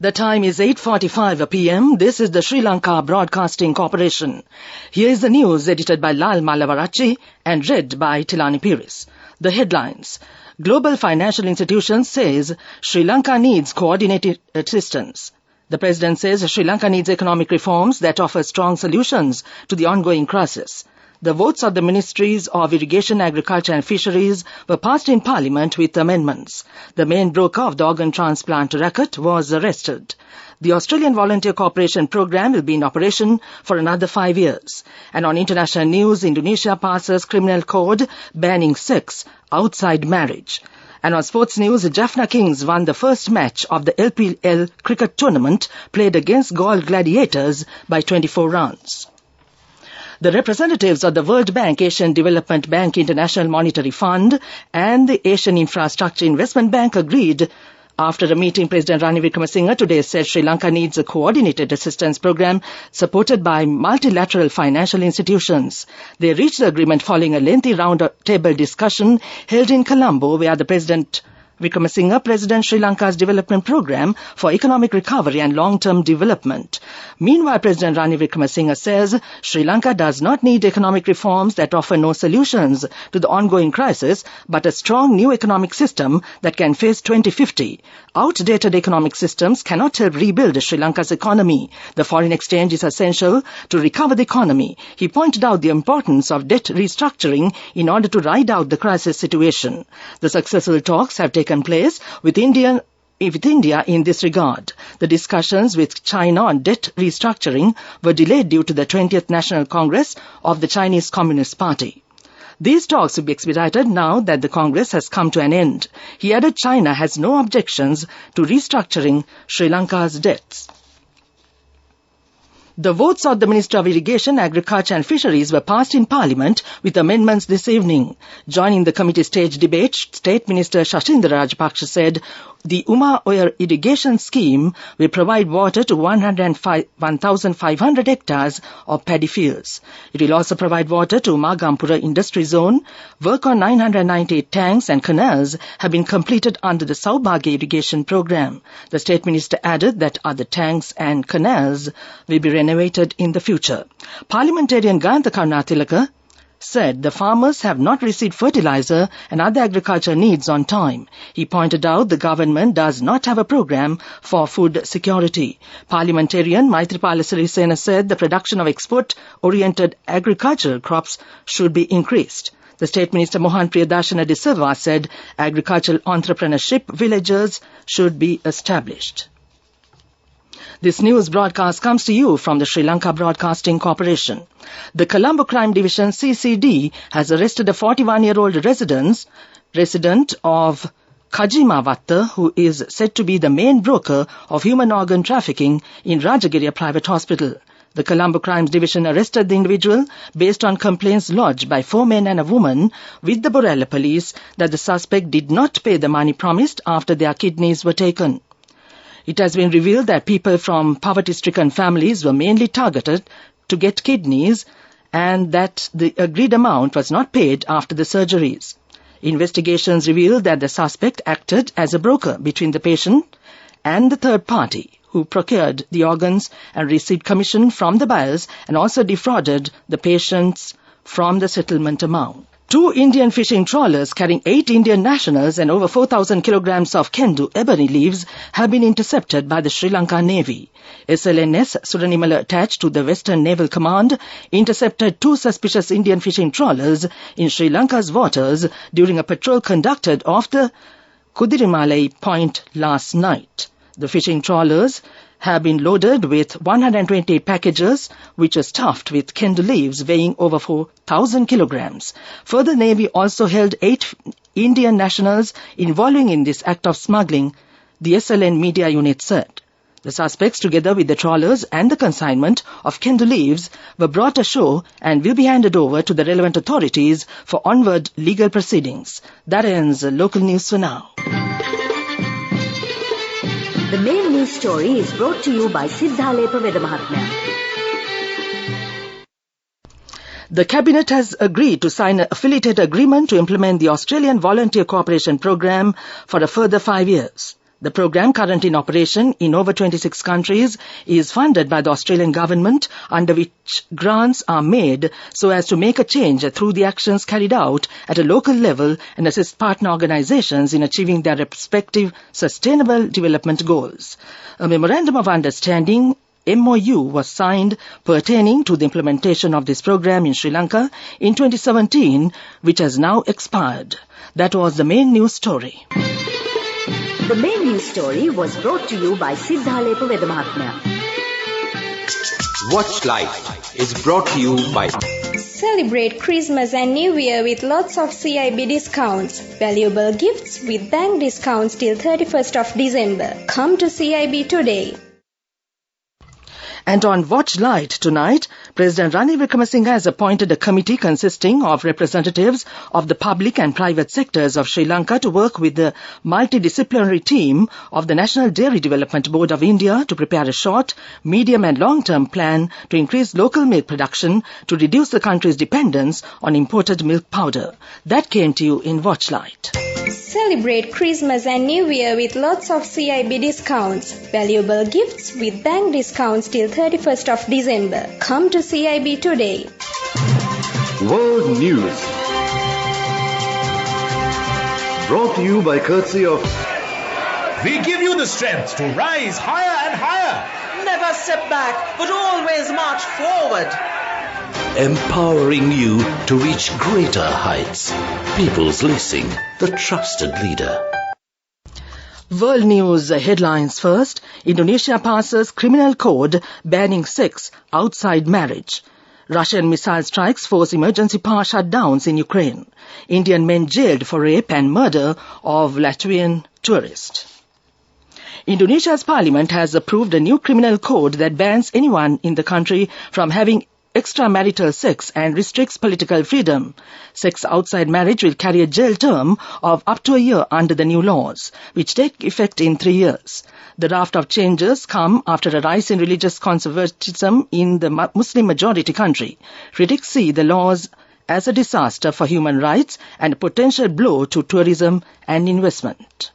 The time is 8:45 p.m. This is the Sri Lanka Broadcasting Corporation. Here is the news edited by Lal Malavarachi and read by Tilani Piris. The headlines. Global financial institution says Sri Lanka needs coordinated assistance. The President says Sri Lanka needs economic reforms that offer strong solutions to the ongoing crisis. The votes of the Ministries of Irrigation, Agriculture and Fisheries were passed in Parliament with amendments. The main broker of the organ transplant racket was arrested. The Australian Volunteer Cooperation Programme will be in operation for another 5 years. And on international news, Indonesia passes criminal code banning sex outside marriage. And on sports news, Jaffna Kings won the first match of the LPL cricket tournament played against Galle Gladiators by 24 runs. The representatives of the World Bank, Asian Development Bank, International Monetary Fund and the Asian Infrastructure Investment Bank agreed after a meeting. President Ranil Wickremesinghe today said Sri Lanka needs a coordinated assistance program supported by multilateral financial institutions. They reached the agreement following a lengthy round-table discussion held in Colombo, where the President Wickremesinghe president Sri Lanka's development program for economic recovery and long-term development. Meanwhile, President Ranil Wickremesinghe says Sri Lanka does not need economic reforms that offer no solutions to the ongoing crisis, but a strong new economic system that can face 2050. Outdated economic systems cannot help rebuild Sri Lanka's economy. The foreign exchange is essential to recover the economy. He pointed out the importance of debt restructuring in order to ride out the crisis situation. The successful talks have taken place with India in this regard. The discussions with China on debt restructuring were delayed due to the 20th National Congress of the Chinese Communist Party. These talks will be expedited now that the Congress has come to an end. He added China has no objections to restructuring Sri Lanka's debts. The votes of the Minister of Irrigation, Agriculture and Fisheries were passed in Parliament with amendments this evening. Joining the committee stage debate, State Minister Shashindra Rajapaksa said the Uma Oyer irrigation scheme will provide water to 1,500 hectares of paddy fields. It will also provide water to Magampura Industry Zone. Work on 998 tanks and canals have been completed under the Saubhagya irrigation program. The State Minister added that other tanks and canals will be renovated in the future. Parliamentarian Gayantha Karunatilaka said the farmers have not received fertilizer and other agriculture needs on time. He pointed out the government does not have a program for food security. Parliamentarian Maithripala Sirisena said the production of export-oriented agricultural crops should be increased. The State Minister Mohan Priyadarshana de Silva said agricultural entrepreneurship villages should be established. This news broadcast comes to you from the Sri Lanka Broadcasting Corporation. The Colombo Crime Division CCD has arrested a 41-year-old resident of Kajimavatta, who is said to be the main broker of human organ trafficking in Rajagiriya Private Hospital. The Colombo Crimes Division arrested the individual based on complaints lodged by 4 men and a woman with the Borella police that the suspect did not pay the money promised after their kidneys were taken. It has been revealed that people from poverty-stricken families were mainly targeted to get kidneys and that the agreed amount was not paid after the surgeries. Investigations revealed that the suspect acted as a broker between the patient and the third party who procured the organs and received commission from the buyers and also defrauded the patients from the settlement amount. 2 Indian fishing trawlers carrying 8 Indian nationals and over 4,000 kilograms of kendu ebony leaves have been intercepted by the Sri Lanka Navy. SLNS Suranimala, attached to the Western Naval Command, intercepted 2 suspicious Indian fishing trawlers in Sri Lanka's waters during a patrol conducted off the Kudirimalai Point last night. The fishing trawlers have been loaded with 128 packages which are stuffed with kendu leaves weighing over 4,000 kilograms. Further, Navy also held 8 Indian nationals involved in this act of smuggling, the SLN media unit said. The suspects, together with the trawlers and the consignment of kendu leaves, were brought ashore and will be handed over to the relevant authorities for onward legal proceedings. That ends local news for now. The main news story is brought to you by Siddhalepa Vedamahatmya. The Cabinet has agreed to sign an affiliated agreement to implement the Australian Volunteer Cooperation Programme for a further 5 years. The program, currently in operation in over 26 countries, is funded by the Australian government, under which grants are made so as to make a change through the actions carried out at a local level and assist partner organizations in achieving their respective sustainable development goals. A memorandum of understanding MOU was signed pertaining to the implementation of this program in Sri Lanka in 2017, which has now expired. That was the main news story. The main news story was brought to you by Siddhalepa Vedamahatmya. Watch Life is brought to you by Celebrate Christmas and New Year with lots of CIB discounts. Valuable gifts with bank discounts till 31st of December. Come to CIB today. And on Watch Light tonight, President Ranil Wickremesinghe has appointed a committee consisting of representatives of the public and private sectors of Sri Lanka to work with the multidisciplinary team of the National Dairy Development Board of India to prepare a short, medium and long-term plan to increase local milk production to reduce the country's dependence on imported milk powder. That came to you in Watch Light. Celebrate Christmas and New Year with lots of CIB discounts. Valuable gifts with bank discounts till 31st of December. Come to CIB today. World News. Brought to you by courtesy of... We give you the strength to rise higher and higher. Never step back, but always march forward. Empowering you to reach greater heights. People's Leasing, the trusted leader. World News headlines first. Indonesia passes criminal code banning sex outside marriage. Russian missile strikes force emergency power shutdowns in Ukraine. Indian men jailed for rape and murder of Latvian tourist. Indonesia's parliament has approved a new criminal code that bans anyone in the country from having extramarital sex and restricts political freedom. Sex outside marriage will carry a jail term of up to a year under the new laws, which take effect in 3 years. The raft of changes come after a rise in religious conservatism in the Muslim-majority country. Critics see the laws as a disaster for human rights and a potential blow to tourism and investment.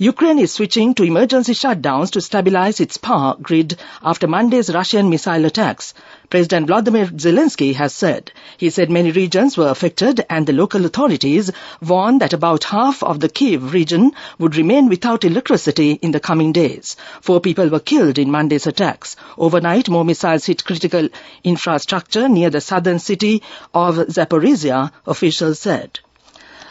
Ukraine is switching to emergency shutdowns to stabilize its power grid after Monday's Russian missile attacks. President Volodymyr Zelensky has said. He said many regions were affected and the local authorities warned that about half of the Kyiv region would remain without electricity in the coming days. 4 people were killed in Monday's attacks. Overnight, more missiles hit critical infrastructure near the southern city of Zaporizhia, officials said.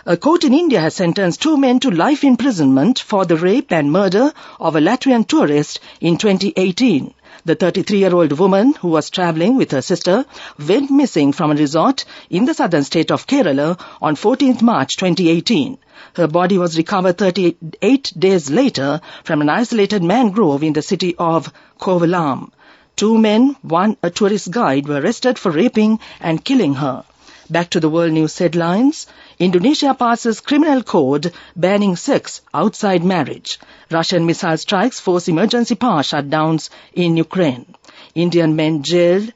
A court in India has sentenced 2 men to life imprisonment for the rape and murder of a Latvian tourist in 2018. The 33-year-old woman, who was travelling with her sister, went missing from a resort in the southern state of Kerala on 14th March 2018. Her body was recovered 38 days later from an isolated mangrove in the city of Kovalam. 2 men, a tourist guide, were arrested for raping and killing her. Back to the world news headlines. Indonesia passes criminal code banning sex outside marriage. Russian missile strikes force emergency power shutdowns in Ukraine. Indian men jailed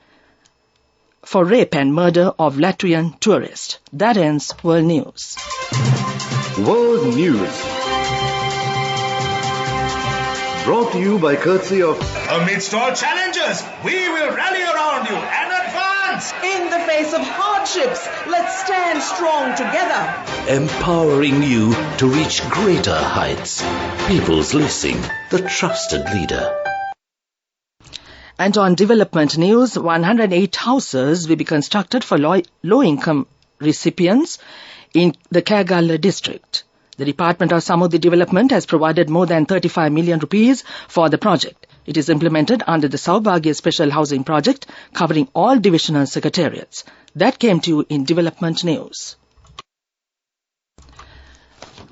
for rape and murder of Latvian tourist. That ends World News. World News. Brought to you by courtesy of... Amidst all challenges, we will rally around you and advance. In the face of hardships, let's stand strong together. Empowering you to reach greater heights. People's Leasing, the trusted leader. And on development news, 108 houses will be constructed for low-income recipients in the Kerala district. The Department of Samudri Development has provided more than 35 million rupees for the project. It is implemented under the Saubhagya Special Housing Project, covering all divisional secretariats. That came to you in development news.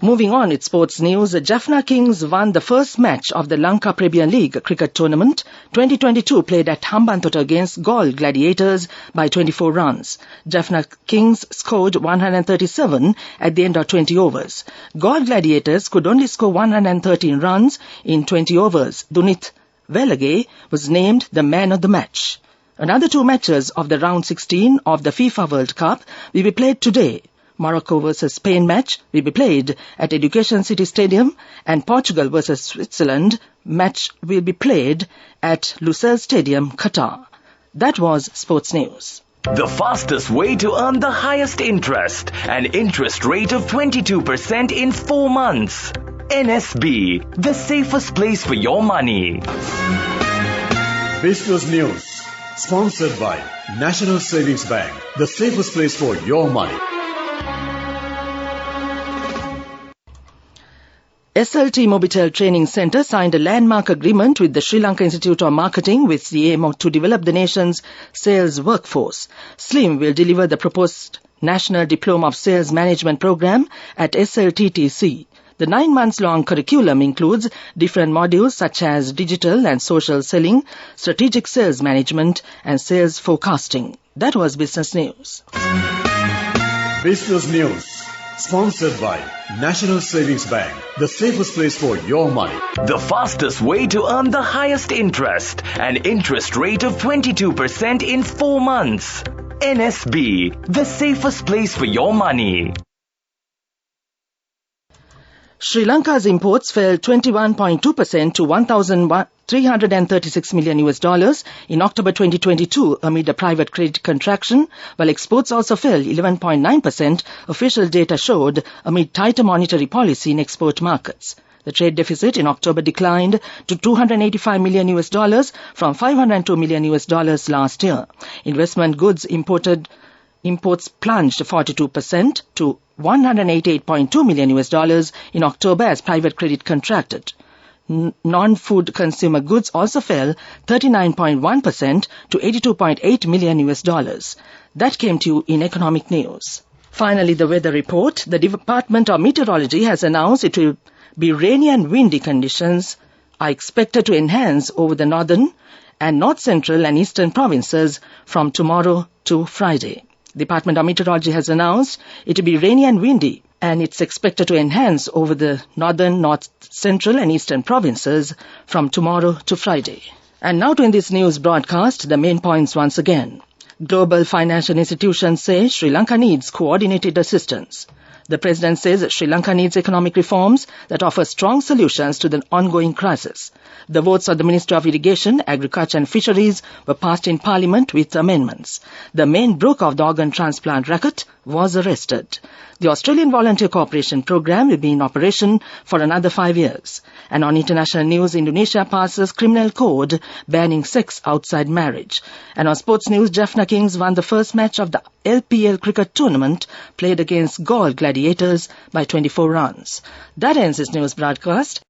Moving on, it's sports news. Jaffna Kings won the first match of the Lanka Premier League cricket tournament 2022 played at Hambantota against Galle Gladiators by 24 runs. Jaffna Kings scored 137 at the end of 20 overs. Galle Gladiators could only score 113 runs in 20 overs. Dunith Velage was named the man of the match. Another 2 matches of the round 16 of the FIFA World Cup will be played today. Morocco versus Spain match will be played at Education City Stadium, and Portugal versus Switzerland match will be played at Lusail Stadium, Qatar. That was Sports News. The fastest way to earn the highest interest, an interest rate of 22% in 4 months. NSB, the safest place for your money. Business News, sponsored by National Savings Bank, the safest place for your money. SLT Mobitel Training Centre signed a landmark agreement with the Sri Lanka Institute of Marketing with the aim to develop the nation's sales workforce. SLIM will deliver the proposed National Diploma of Sales Management program at SLTTC. The 9 months long curriculum includes different modules such as digital and social selling, strategic sales management, and sales forecasting. That was Business News. Business News, sponsored by National Savings Bank, the safest place for your money. The fastest way to earn the highest interest, an interest rate of 22% in 4 months. NSB, the safest place for your money. Sri Lanka's imports fell 21.2% to $1,336 million in October 2022 amid a private credit contraction, while exports also fell 11.9%, official data showed, amid tighter monetary policy in export markets. The trade deficit in October declined to $285 million from $502 million last year. Investment goods imports plunged 42% to $188.2 million in October as private credit contracted. Non-food consumer goods also fell 39.1% to $82.8 million. That came to you in economic news. Finally, the weather report. The Department of Meteorology has announced it will be rainy and windy conditions are expected to enhance over the northern and north central and eastern provinces from tomorrow to Friday. The Department of Meteorology has announced it will be rainy and windy, and it's expected to enhance over the northern, north central and eastern provinces from tomorrow to Friday. And now to end this news broadcast, the main points once again. Global financial institutions say Sri Lanka needs coordinated assistance. The President says Sri Lanka needs economic reforms that offer strong solutions to the ongoing crisis. The votes of the Minister of Irrigation, Agriculture and Fisheries were passed in Parliament with amendments. The main broker of the organ transplant racket was arrested. The Australian Volunteer Cooperation Programme will be in operation for another 5 years. And on international news, Indonesia passes criminal code banning sex outside marriage. And on sports news, Jaffna Kings won the first match of the LPL cricket tournament played against Galle Gladiators by 24 runs. That ends this news broadcast.